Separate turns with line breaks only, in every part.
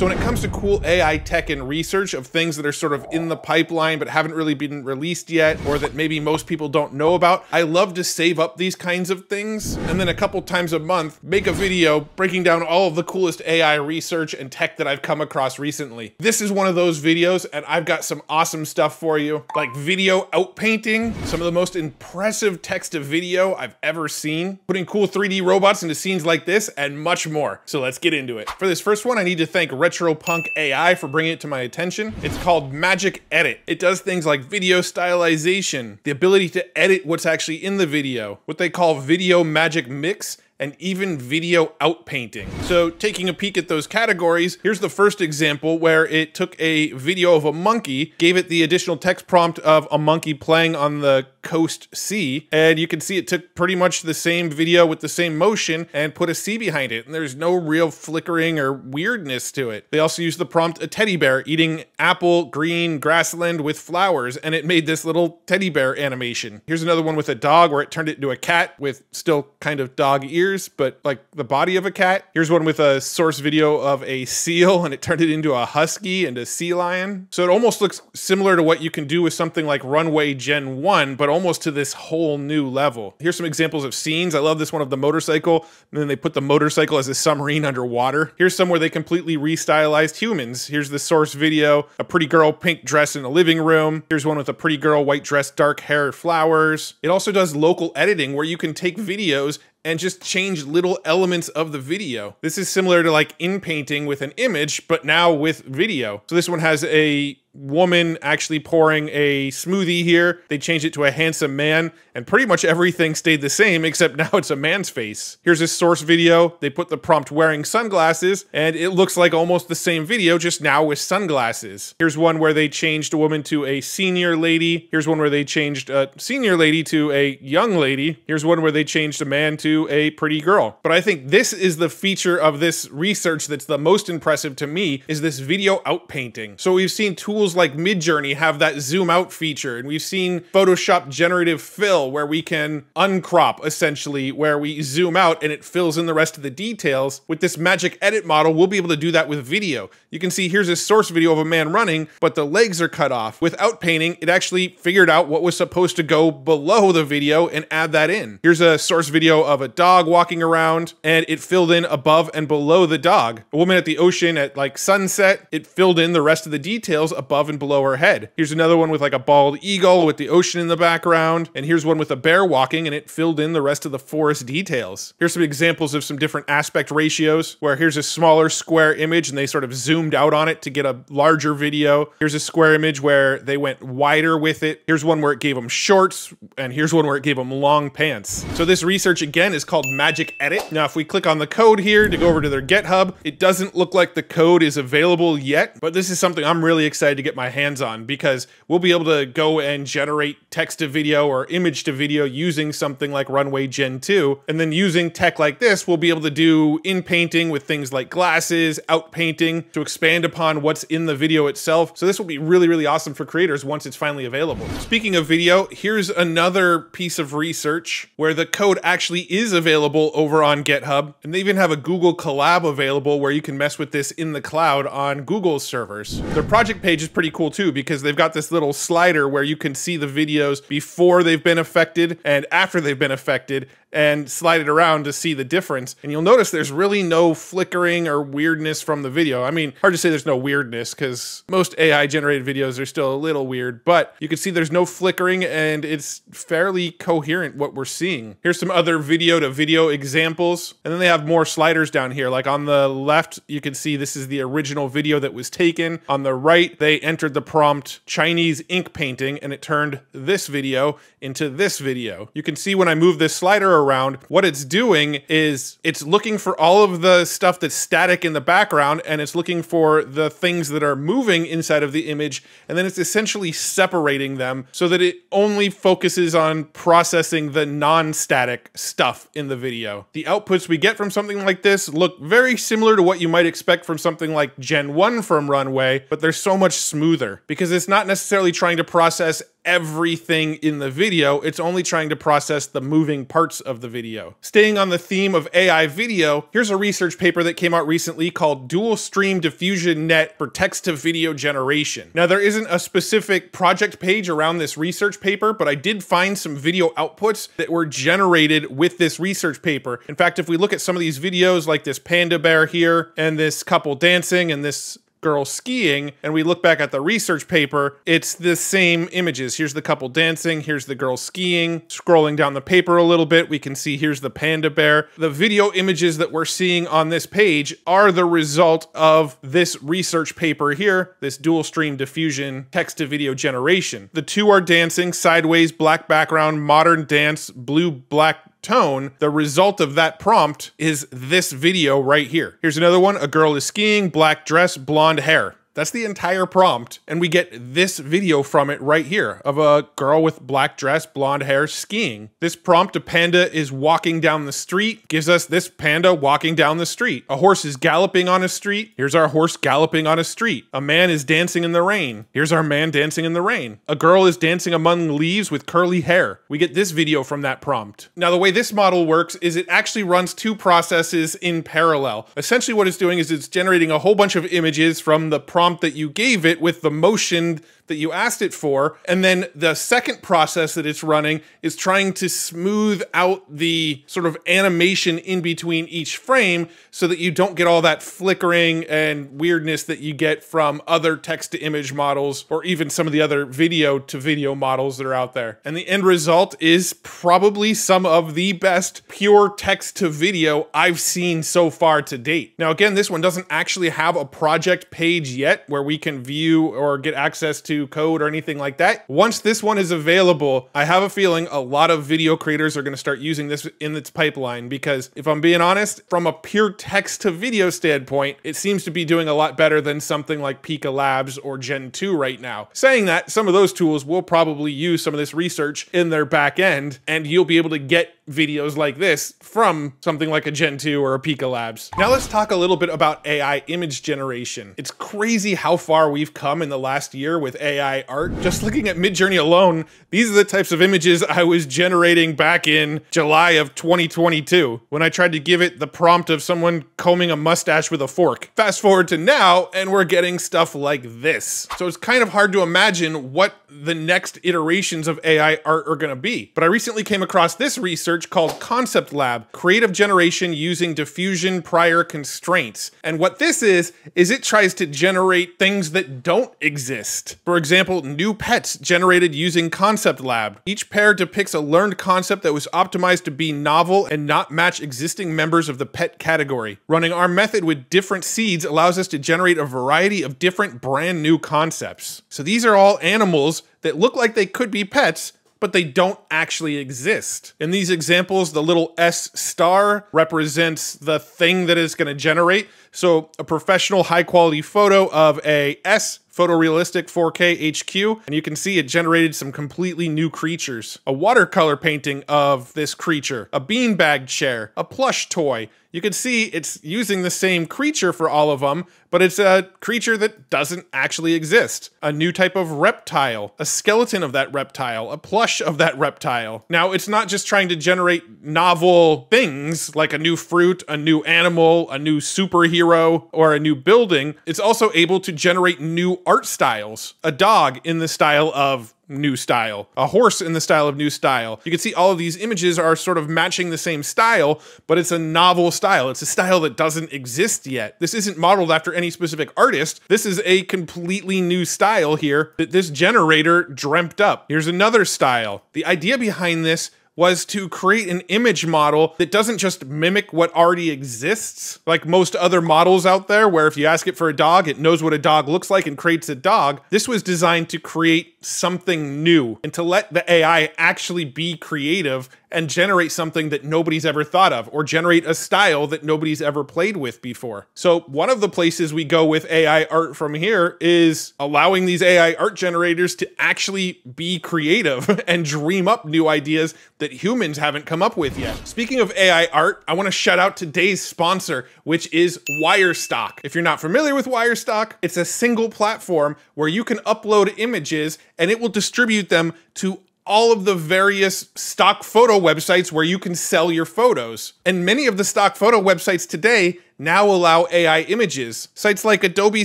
So when it comes to cool AI tech and research of things that are sort of in the pipeline but haven't really been released yet, or that maybe most people don't know about, I love to save up these kinds of things and then a couple times a month make a video breaking down all of the coolest AI research and tech that I've come across recently. This is one of those videos, and I've got some awesome stuff for you, like video outpainting, some of the most impressive text to video I've ever seen, putting cool 3D robots into scenes like this, and much more. So let's get into it. For this first one, I need to thank RetroPunk AI for bringing it to my attention. It's called MagicEdit. It does things like video stylization, the ability to edit what's actually in the video, what they call video magic mix, and even video outpainting. So taking a peek at those categories, here's the first example where it took a video of a monkey, gave it the additional text prompt of a monkey playing on the coast sea, and you can see it took pretty much the same video with the same motion and put a sea behind it, and there's no real flickering or weirdness to it. They also used the prompt a teddy bear eating apple, green, grassland with flowers, and it made this little teddy bear animation. Here's another one with a dog where it turned it into a cat with still kind of dog ears, but like the body of a cat. Here's one with a source video of a seal, and it turned it into a husky and a sea lion. So it almost looks similar to what you can do with something like Runway Gen 1, but almost to this whole new level. Here's some examples of scenes. I love this one of the motorcycle, and then they put the motorcycle as a submarine underwater. Here's some where they completely restylized humans. Here's the source video, a pretty girl pink dress in a living room. Here's one with a pretty girl white dress, dark hair, flowers. It also does local editing where you can take videos and just change little elements of the video. This is similar to like in-painting with an image, but now with video. So this one has a woman actually pouring a smoothie here. They changed it to a handsome man, and pretty much everything stayed the same, except now it's a man's face. Here's a source video. They put the prompt wearing sunglasses, and it looks like almost the same video, just now with sunglasses. Here's one where they changed a woman to a senior lady. Here's one where they changed a senior lady to a young lady. Here's one where they changed a man to a pretty girl. But I think this is the feature of this research that's the most impressive to me, is this video outpainting. So we've seen tools like Midjourney have that zoom out feature, and we've seen Photoshop generative fill where we can uncrop, essentially, where we zoom out and it fills in the rest of the details. With this MagicEdit model, we'll be able to do that with video. You can see here's a source video of a man running, but the legs are cut off. With outpainting, it actually figured out what was supposed to go below the video and add that in. Here's a source video of a dog walking around, and it filled in above and below the dog. A woman at the ocean at like sunset, it filled in the rest of the details above and below her head. Here's another one with like a bald eagle with the ocean in the background, and here's one with a bear walking, and it filled in the rest of the forest details. Here's some examples of some different aspect ratios, where here's a smaller square image and they sort of zoomed out on it to get a larger video. Here's a square image where they went wider with it. Here's one where it gave them shorts, and here's one where it gave them long pants. So this research again is called MagicEdit. Now if we click on the code here to go over to their GitHub, it doesn't look like the code is available yet, but this is something I'm really excited to get my hands on, because we'll be able to go and generate text to video or image to video using something like Runway Gen 2, and then using tech like this, we'll be able to do in-painting with things like glasses, out-painting to expand upon what's in the video itself. So this will be really, really awesome for creators once it's finally available. Speaking of video, here's another piece of research where the code actually is available over on GitHub, and they even have a Google Collab available where you can mess with this in the cloud on Google's servers. Their project page is pretty cool too, because they've got this little slider where you can see the videos before they've been affected and after they've been affected, and slide it around to see the difference. And you'll notice there's really no flickering or weirdness from the video. I mean, hard to say there's no weirdness because most AI generated videos are still a little weird, but you can see there's no flickering and it's fairly coherent what we're seeing. Here's some other video to video examples. And then they have more sliders down here. Like on the left, you can see this is the original video that was taken. On the right, they entered the prompt Chinese ink painting and it turned this video into this video. You can see when I move this slider around, what it's doing is it's looking for all of the stuff that's static in the background, and it's looking for the things that are moving inside of the image, and then it's essentially separating them so that it only focuses on processing the non-static stuff in the video. The outputs we get from something like this look very similar to what you might expect from something like Gen 1 from Runway, but they're so much smoother because it's not necessarily trying to process everything in the video. It's only trying to process the moving parts of the video. Staying on the theme of AI video, here's a research paper that came out recently called Dual Stream Diffusion Net for Text-to-Video Generation. Now, there isn't a specific project page around this research paper, but I did find some video outputs that were generated with this research paper. In fact, if we look at some of these videos, like this panda bear here, and this couple dancing, and this girl skiing, and we look back at the research paper, it's the same images. Here's the couple dancing, here's the girl skiing. Scrolling down the paper a little bit, we can see here's the panda bear. The video images that we're seeing on this page are the result of this research paper here, this dual stream diffusion text-to-video generation. The two are dancing, sideways, black background, modern dance, blue-black tone. The result of that prompt is this video right here. Here's another one. A girl is skiing, black dress, blonde hair. That's the entire prompt, and we get this video from it right here of a girl with black dress, blonde hair, skiing. This prompt, a panda is walking down the street, gives us this panda walking down the street. A horse is galloping on a street. Here's our horse galloping on a street. A man is dancing in the rain. Here's our man dancing in the rain. A girl is dancing among leaves with curly hair. We get this video from that prompt. Now, the way this model works is it actually runs two processes in parallel. Essentially what it's doing is it's generating a whole bunch of images from the prompt that you gave it with the motion that you asked it for, and then the second process that it's running is trying to smooth out the sort of animation in between each frame so that you don't get all that flickering and weirdness that you get from other text-to-image models or even some of the other video-to-video models that are out there. And the end result is probably some of the best pure text-to-video I've seen so far to date. Now again, this one doesn't actually have a project page yet where we can view or get access to code or anything like that. Once this one is available, I have a feeling a lot of video creators are going to start using this in its pipeline, because if I'm being honest, from a pure text to video standpoint, it seems to be doing a lot better than something like Pika Labs or Gen 2 right now. Saying that, some of those tools will probably use some of this research in their back end, and you'll be able to get videos like this from something like a Gen 2 or a Pika Labs. Now let's talk a little bit about AI image generation. It's crazy how far we've come in the last year with AI art. Just looking at Midjourney alone, these are the types of images I was generating back in July of 2022 when I tried to give it the prompt of someone combing a mustache with a fork. Fast forward to now, and we're getting stuff like this. So it's kind of hard to imagine what the next iterations of AI art are going to be. But I recently came across this research called ConceptLab, Creative Generation Using Diffusion Prior Constraints. And what this is it tries to generate things that don't exist. For example, new pets generated using ConceptLab. Each pair depicts a learned concept that was optimized to be novel and not match existing members of the pet category. Running our method with different seeds allows us to generate a variety of different brand new concepts. So these are all animals that look like they could be pets, but they don't actually exist. In these examples, the little S star represents the thing that it's going to generate. So a professional high quality photo of a S photorealistic 4K HQ, and you can see it generated some completely new creatures. A watercolor painting of this creature, a beanbag chair, a plush toy. You can see it's using the same creature for all of them, but it's a creature that doesn't actually exist. A new type of reptile, a skeleton of that reptile, a plush of that reptile. Now, it's not just trying to generate novel things like a new fruit, a new animal, a new superhero, or a new building. It's also able to generate new art styles. A dog in the style of new style, a horse in the style of new style. You can see all of these images are sort of matching the same style, but it's a novel style. It's a style that doesn't exist yet. This isn't modeled after any specific artist. This is a completely new style here that this generator dreamt up. Here's another style. The idea behind this was to create an image model that doesn't just mimic what already exists, like most other models out there, where if you ask it for a dog, it knows what a dog looks like and creates a dog. This was designed to create something new and to let the AI actually be creative and generate something that nobody's ever thought of, or generate a style that nobody's ever played with before. So one of the places we go with AI art from here is allowing these AI art generators to actually be creative and dream up new ideas that humans haven't come up with yet. Speaking of AI art, I want to shout out today's sponsor, which is Wirestock. If you're not familiar with Wirestock, it's a single platform where you can upload images and it will distribute them to all of the various stock photo websites where you can sell your photos. And many of the stock photo websites today now allow AI images. Sites like Adobe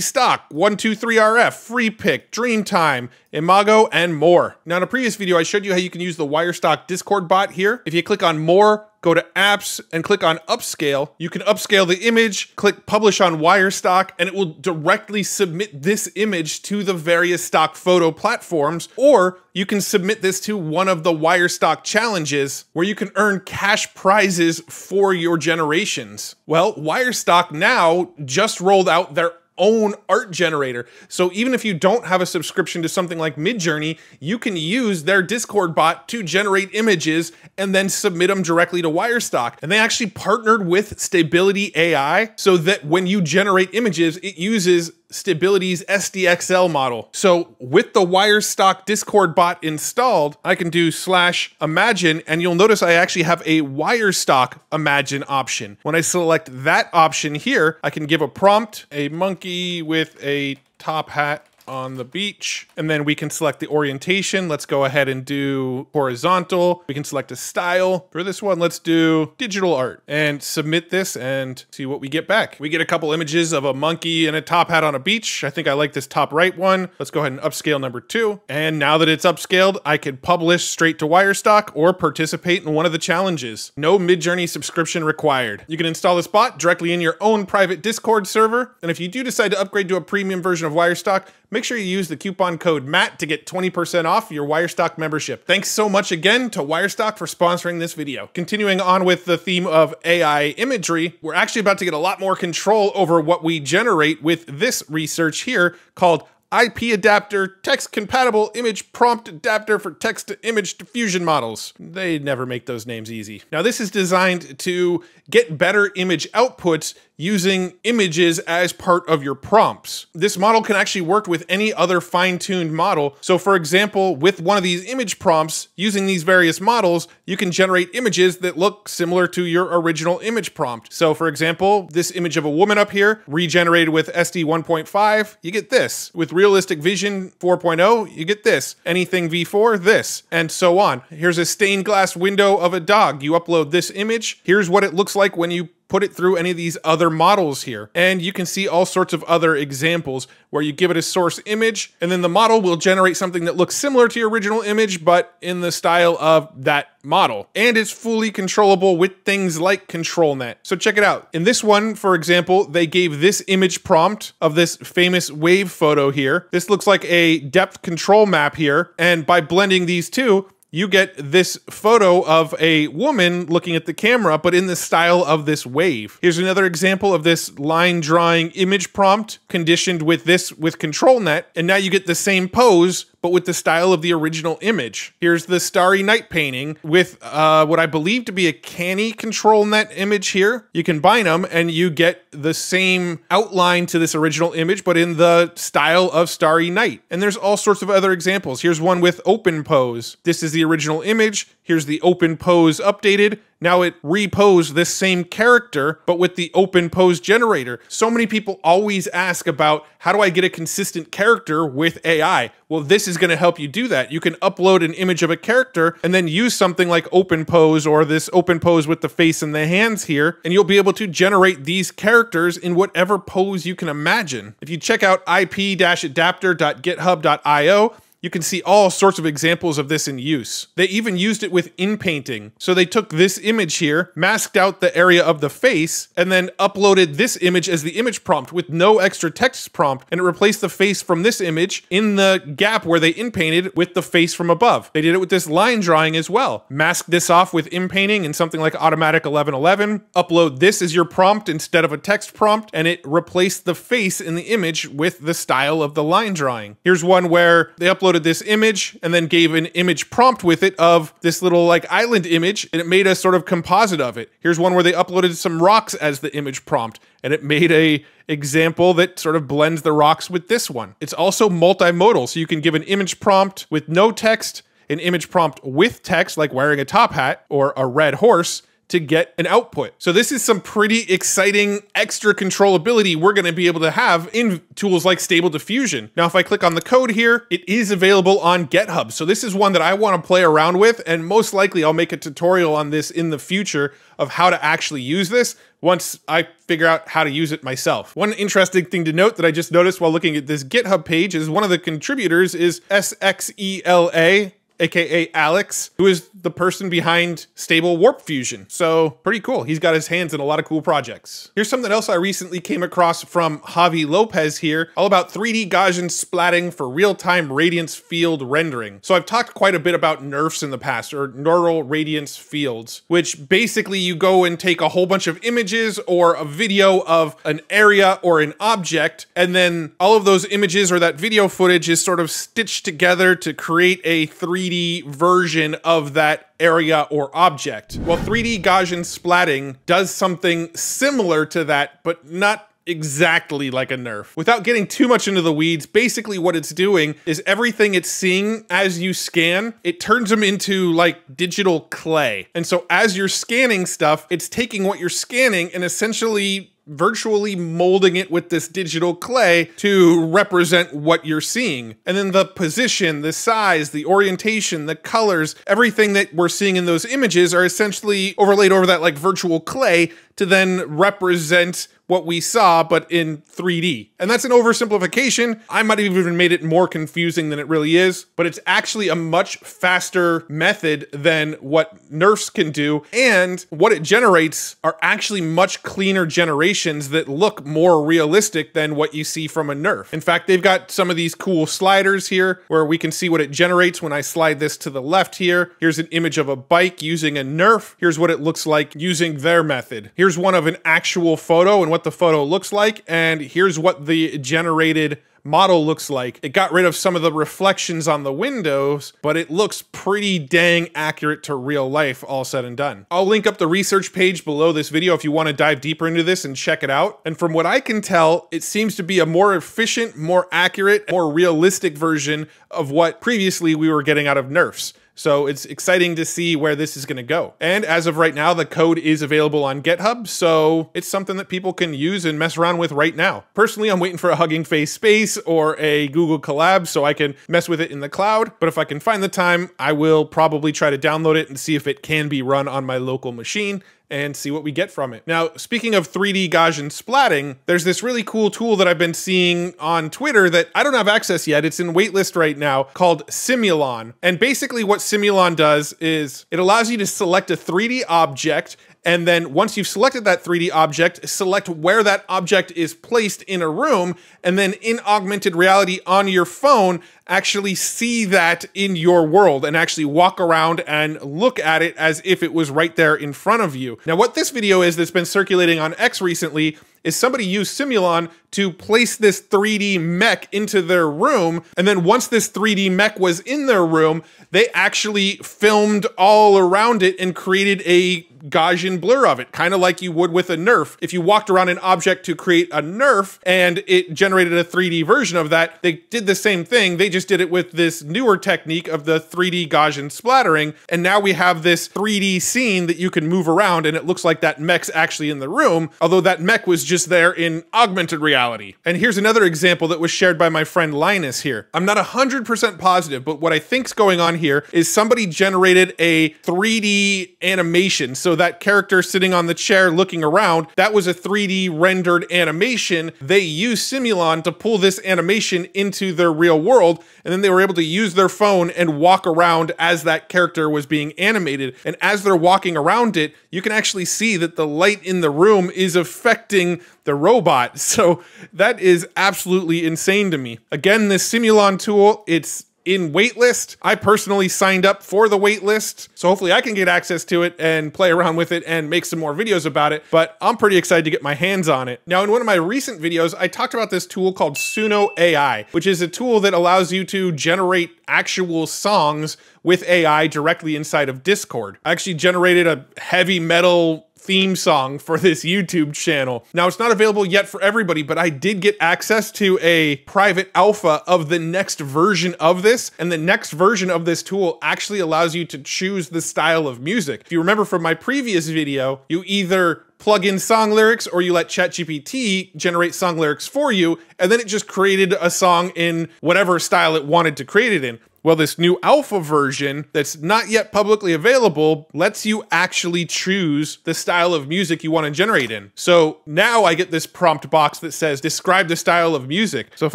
Stock, 123RF, FreePic, Dreamtime, Imago, and more. Now in a previous video, I showed you how you can use the Wirestock Discord bot here. If you click on More, go to Apps, and click on Upscale, you can upscale the image, click Publish on Wirestock, and it will directly submit this image to the various stock photo platforms, or you can submit this to one of the Wirestock challenges where you can earn cash prizes for your generations. Well, Wirestock now just rolled out their own art generator. So even if you don't have a subscription to something like Midjourney, you can use their Discord bot to generate images and then submit them directly to Wirestock. And they actually partnered with Stability AI so that when you generate images, it uses Stability's SDXL model. So with the Wirestock Discord bot installed, I can do /imagine, and you'll notice I actually have a Wirestock imagine option. When I select that option here, I can give a prompt, a monkey with a top hat on the beach, and then we can select the orientation. Let's go ahead and do horizontal. We can select a style. For this one, let's do digital art and submit this and see what we get back. We get a couple images of a monkey and a top hat on a beach. I think I like this top right one. Let's go ahead and upscale number 2. And now that it's upscaled, I can publish straight to Wirestock or participate in one of the challenges. No Midjourney subscription required. You can install this bot directly in your own private Discord server. And if you do decide to upgrade to a premium version of Wirestock, make sure you use the coupon code MATT to get 20% off your Wirestock membership. Thanks so much again to Wirestock for sponsoring this video. Continuing on with the theme of AI imagery, we're actually about to get a lot more control over what we generate with this research here called IP Adapter Text Compatible Image Prompt Adapter for Text to Image Diffusion Models. They never make those names easy. Now this is designed to get better image outputs using images as part of your prompts. This model can actually work with any other fine-tuned model. So for example, with one of these image prompts, using these various models, you can generate images that look similar to your original image prompt. So for example, this image of a woman up here, regenerated with SD 1.5, you get this. With Realistic Vision 4.0, you get this. Anything V4, this, and so on. Here's a stained glass window of a dog. You upload this image. Here's what it looks like when you put it through any of these other models here. And you can see all sorts of other examples where you give it a source image, and then the model will generate something that looks similar to your original image, but in the style of that model. And it's fully controllable with things like ControlNet. So check it out. In this one, for example, they gave this image prompt of this famous wave photo here. This looks like a depth control map here. And by blending these two, you get this photo of a woman looking at the camera, but in the style of this wave. Here's another example of this line drawing image prompt conditioned with this with ControlNet, and now you get the same pose, but with the style of the original image. Here's the Starry Night painting with what I believe to be a canny ControlNet image here. You combine them and you get the same outline to this original image, but in the style of Starry Night. And there's all sorts of other examples. Here's one with open pose. This is the original image. Here's the open pose updated. Now it reposed this same character, but with the open pose generator. So many people always ask about, how do I get a consistent character with AI? Well, this is going to help you do that. You can upload an image of a character and then use something like open pose or this open pose with the face and the hands here, and you'll be able to generate these characters in whatever pose you can imagine. If you check out ip-adapter.github.io, you can see all sorts of examples of this in use. They even used it with inpainting. So they took this image here, masked out the area of the face, and then uploaded this image as the image prompt with no extra text prompt, and it replaced the face from this image in the gap where they inpainted with the face from above. They did it with this line drawing as well. Mask this off with inpainting in something like Automatic 1111, upload this as your prompt instead of a text prompt, and it replaced the face in the image with the style of the line drawing. Here's one where they uploaded uploaded this image and then gave an image prompt with it of this little like island image, and it made a sort of composite of it. Here's one where they uploaded some rocks as the image prompt, and it made a example that sort of blends the rocks with this one. It's also multimodal, so you can give an image prompt with no text, an image prompt with text, like wearing a top hat or a red horse, to get an output. So this is some pretty exciting extra controllability we're gonna be able to have in tools like Stable Diffusion. Now, if I click on the code here, it is available on GitHub. So this is one that I wanna play around with, and most likely I'll make a tutorial on this in the future of how to actually use this once I figure out how to use it myself. One interesting thing to note that I just noticed while looking at this GitHub page is one of the contributors is SXELA, aka Alex, who is the person behind Stable Warp Fusion. So pretty cool. He's got his hands in a lot of cool projects. Here's something else I recently came across from Javi Lopez here, all about 3D Gaussian splatting for real-time radiance field rendering. So I've talked quite a bit about NeRFs in the past, or neural radiance fields, which basically you go and take a whole bunch of images or a video of an area or an object, and then all of those images or that video footage is sort of stitched together to create a 3D version of that area or object. Well, 3D Gaussian splatting does something similar to that, but not exactly like a NeRF. Without getting too much into the weeds, basically what it's doing is everything it's seeing as you scan, it turns them into like digital clay. And so as you're scanning stuff, it's taking what you're scanning and essentially virtually molding it with this digital clay to represent what you're seeing. And then the position, the size, the orientation, the colors, everything that we're seeing in those images are essentially overlaid over that like virtual clay to then represent what we saw, but in 3D. And that's an oversimplification. I might have even made it more confusing than it really is, but it's actually a much faster method than what NeRFs can do. And what it generates are actually much cleaner generations that look more realistic than what you see from a NeRF. In fact, they've got some of these cool sliders here where we can see what it generates when I slide this to the left here. Here's an image of a bike using a NeRF. Here's what it looks like using their method. Here's one of an actual photo and what the photo looks like, and here's what the generated model looks like. It got rid of some of the reflections on the windows, but it looks pretty dang accurate to real life, all said and done. I'll link up the research page below this video if you want to dive deeper into this and check it out. And from what I can tell, it seems to be a more efficient, more accurate, more realistic version of what previously we were getting out of NeRFs. So it's exciting to see where this is going to go. And as of right now, the code is available on GitHub, so it's something that people can use and mess around with right now. Personally, I'm waiting for a Hugging Face Space or a Google collab so I can mess with it in the cloud. But if I can find the time, I will probably try to download it and see if it can be run on my local machine and see what we get from it. Now, speaking of 3D Gaussian splatting, there's this really cool tool that I've been seeing on Twitter that I don't have access yet. It's in waitlist right now, called Simulon. And basically what Simulon does is it allows you to select a 3D object, and then once you've selected that 3D object, select where that object is placed in a room, and then in augmented reality on your phone, actually see that in your world and actually walk around and look at it as if it was right there in front of you. Now, what this video is that's been circulating on X recently is somebody used Simulon to place this 3D mech into their room, and then once this 3D mech was in their room, they actually filmed all around it and created a Gaussian blur of it, kind of like you would with a NeRF. If you walked around an object to create a NeRF and it generated a 3D version of that, they did the same thing. They just did it with this newer technique of the 3D Gaussian splattering, and now we have this 3D scene that you can move around, and it looks like that mech's actually in the room, although that mech was just there in augmented reality. And here's another example that was shared by my friend Linus here. I'm not 100% positive, but what I think's going on here is somebody generated a 3D animation. So that character sitting on the chair looking around, that was a 3D rendered animation. They used Simulon to pull this animation into their real world, and then they were able to use their phone and walk around as that character was being animated. And as they're walking around it, you can actually see that the light in the room is affecting the robot. So that is absolutely insane to me. Again, this Simulon tool, it's in waitlist. I personally signed up for the waitlist, so hopefully I can get access to it and play around with it and make some more videos about it, but I'm pretty excited to get my hands on it. Now, in one of my recent videos, I talked about this tool called Suno AI, which is a tool that allows you to generate actual songs with AI directly inside of Discord. I actually generated a heavy metal theme song for this YouTube channel. Now, it's not available yet for everybody, but I did get access to a private alpha of the next version of this, and the next version of this tool actually allows you to choose the style of music. If you remember from my previous video, you either plug in song lyrics or you let ChatGPT generate song lyrics for you, and then it just created a song in whatever style it wanted to create it in. Well, this new alpha version that's not yet publicly available lets you actually choose the style of music you want to generate in. So now I get this prompt box that says, describe the style of music. So if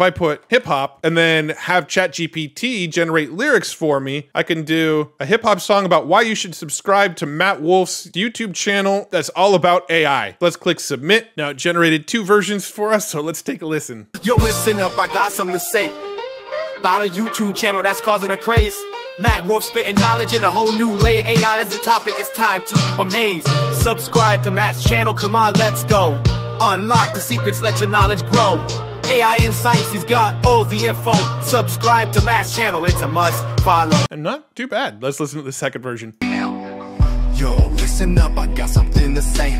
I put hip hop and then have ChatGPT generate lyrics for me, I can do a hip hop song about why you should subscribe to Matt Wolfe's YouTube channel that's all about AI. Let's click submit. Now it generated 2 versions for us, so let's take a listen.
Yo, listen up, I got something to say about a YouTube channel that's causing a craze. Matt Wolfe spitting knowledge in a whole new layer. AI is the topic, it's time to amaze. Subscribe to Matt's channel, come on, let's go. Unlock the secrets, let your knowledge grow. AI insights, he's got all the info. Subscribe to Matt's channel, it's a must follow.
And not too bad. Let's listen to the second version.
Yo, listen up, I got something to say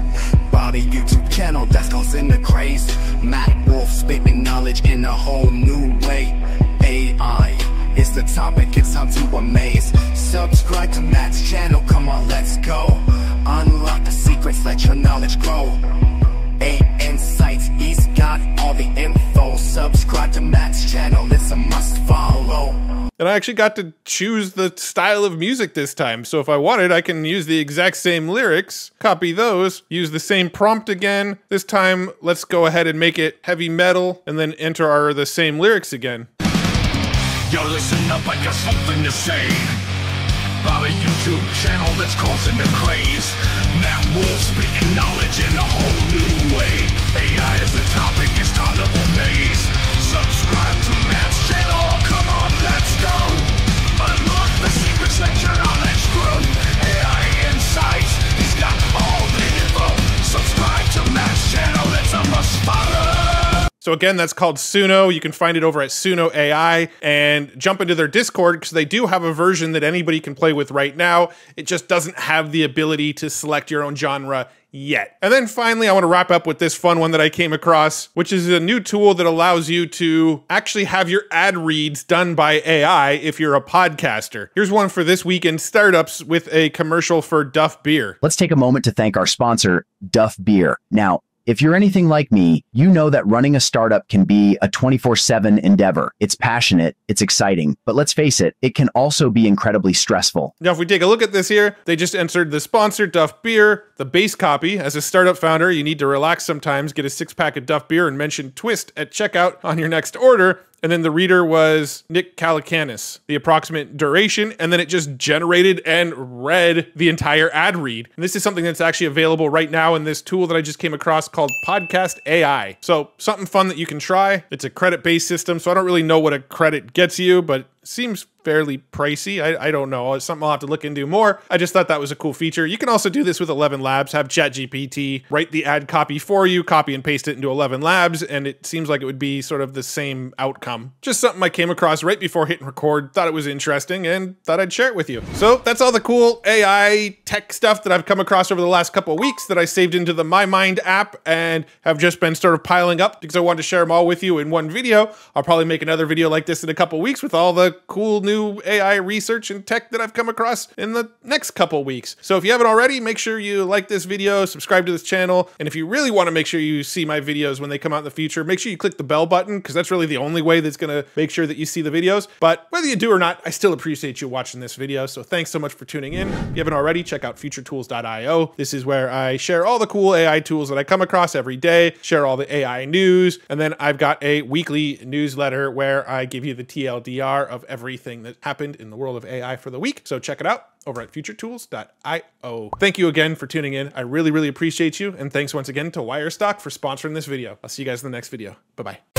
about a YouTube channel that's causing the craze. Matt Wolfe spitting knowledge in a whole new way. AI is the topic, it's time to amaze. Subscribe to Matt's channel, come on, let's go. Unlock the secrets, let your knowledge grow. AI insights, he's got all the info. Subscribe to Matt's channel, it's a must follow.
And I actually got to choose the style of music this time. So if I wanted, I can use the exact same lyrics, copy those, use the same prompt again. This time, let's go ahead and make it heavy metal and then enter the same lyrics again.
Yo, listen up, I got something to say about a YouTube channel that's causing the craze. Matt Wolfe speaking knowledge in a whole new way. AI is the topic, it's time to amaze. Subscribe to Matt's channel, come on, let's go. Unlock the secrets, let your knowledge grow. AI insights, he's got all the info. Subscribe to Matt's channel, it's a must follow.
So again, that's called Suno. You can find it over at Suno AI and jump into their Discord because they do have a version that anybody can play with right now. It just doesn't have the ability to select your own genre yet. And then finally, I want to wrap up with this fun one that I came across, which is a new tool that allows you to actually have your ad reads done by AI if you're a podcaster. Here's one for this week in startups with a commercial for Duff Beer.
Let's take a moment to thank our sponsor, Duff Beer. Now, if you're anything like me, you know that running a startup can be a 24/7 endeavor. It's passionate, it's exciting, but let's face it, it can also be incredibly stressful.
Now, if we take a look at this here, they just entered the sponsor, Duff Beer, the base copy. As a startup founder, you need to relax sometimes, get a 6-pack of Duff Beer and mention Twist at checkout on your next order. And then the reader was Nick Calacanis, the approximate duration, and then it just generated and read the entire ad read. And this is something that's actually available right now in this tool that I just came across called Podcast AI. So something fun that you can try. It's a credit-based system, so I don't really know what a credit gets you, but it seems fairly pricey. I don't know. It's something I'll have to look into more. I just thought that was a cool feature. You can also do this with 11 Labs, have ChatGPT write the ad copy for you, copy and paste it into 11 Labs, and it seems like it would be sort of the same outcome. Just something I came across right before hitting record, thought it was interesting, and thought I'd share it with you. So that's all the cool AI tech stuff that I've come across over the last couple of weeks that I saved into the My Mind app and have just been sort of piling up because I wanted to share them all with you in one video. I'll probably make another video like this in a couple of weeks with all the cool new AI research and tech that I've come across in the next couple weeks. So if you haven't already, make sure you like this video, subscribe to this channel, and if you really want to make sure you see my videos when they come out in the future, make sure you click the bell button because that's really the only way that's going to make sure that you see the videos. But whether you do or not, I still appreciate you watching this video. So thanks so much for tuning in. If you haven't already, check out futuretools.io. This is where I share all the cool AI tools that I come across every day, share all the AI news, and then I've got a weekly newsletter where I give you the TLDR of everything that happened in the world of AI for the week. So check it out over at futuretools.io. Thank you again for tuning in. I really, really appreciate you. And thanks once again to Wirestock for sponsoring this video. I'll see you guys in the next video. Bye-bye.